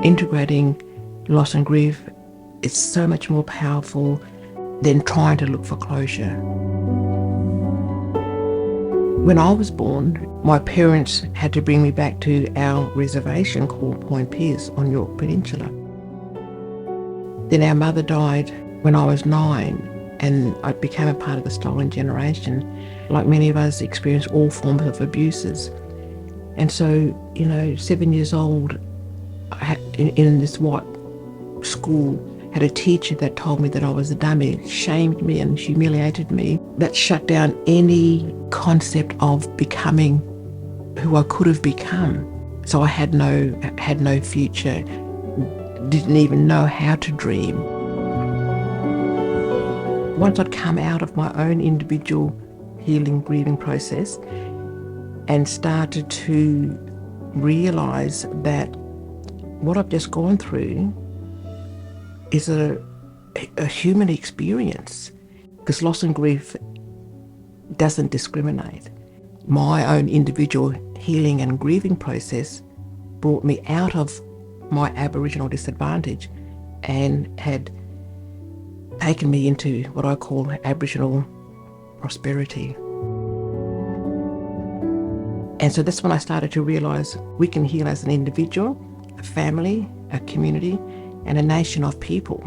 Integrating loss and grief is so much more powerful than trying to look for closure. When I was born, my parents had to bring me back to our reservation called Point Pearce on York Peninsula. Then our mother died when I was 9, and I became a part of the stolen generation. Like many of us, experienced all forms of abuses. And so, 7 years old, I had, in this white school, had a teacher that told me that I was a dummy, shamed me and humiliated me. That shut down any concept of becoming who I could have become. So I had no future, didn't even know how to dream. Once I'd come out of my own individual healing, grieving process and started to realise that what I've just gone through is a human experience, because loss and grief doesn't discriminate. My own individual healing and grieving process brought me out of my Aboriginal disadvantage and had taken me into what I call Aboriginal prosperity. And so that's when I started to realise we can heal as an individual, a family, a community, and a nation of people.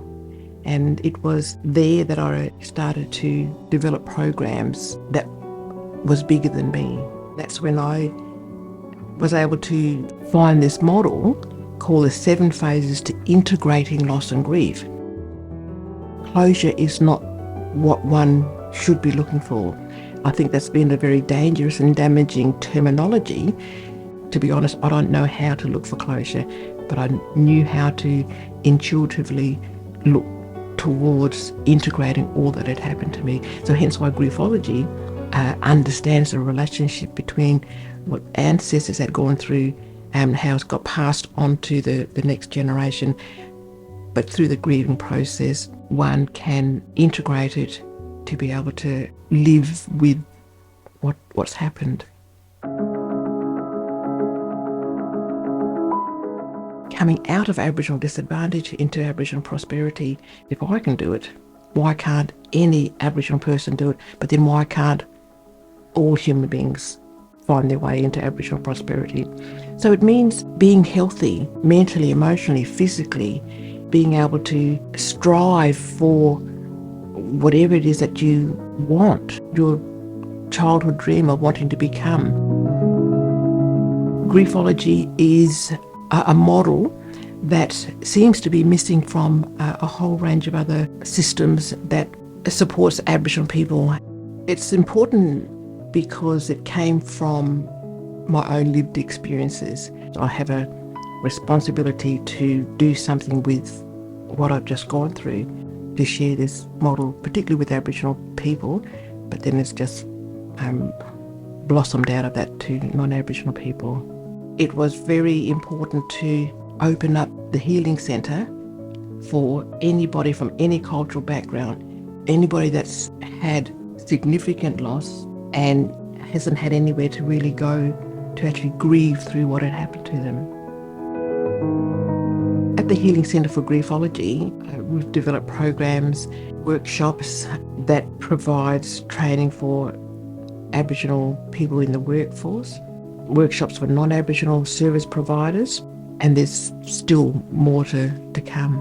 And it was there that I started to develop programs that was bigger than me. That's when I was able to find this model called the 7 phases to integrating loss and grief. Closure is not what one should be looking for. I think that's been a very dangerous and damaging terminology. To be honest, I don't know how to look for closure, but I knew how to intuitively look towards integrating all that had happened to me. So hence why Griefology understands the relationship between what ancestors had gone through and how it's got passed on to the next generation. But through the grieving process, one can integrate it to be able to live with what's happened. Coming out of Aboriginal disadvantage into Aboriginal prosperity, if I can do it, why can't any Aboriginal person do it? But then why can't all human beings find their way into Aboriginal prosperity? So it means being healthy, mentally, emotionally, physically, being able to strive for whatever it is that you want, your childhood dream of wanting to become. Griefology is a model that seems to be missing from a whole range of other systems that supports Aboriginal people. It's important because it came from my own lived experiences. I have a responsibility to do something with what I've just gone through, to share this model, particularly with Aboriginal people, but then it's just blossomed out of that to non-Aboriginal people. It was very important to open up the healing centre for anybody from any cultural background, anybody that's had significant loss and hasn't had anywhere to really go to actually grieve through what had happened to them. At the Healing Centre for Griefology, we've developed programs, workshops that provides training for Aboriginal people in the workforce, workshops for non-Aboriginal service providers, and there's still more to come.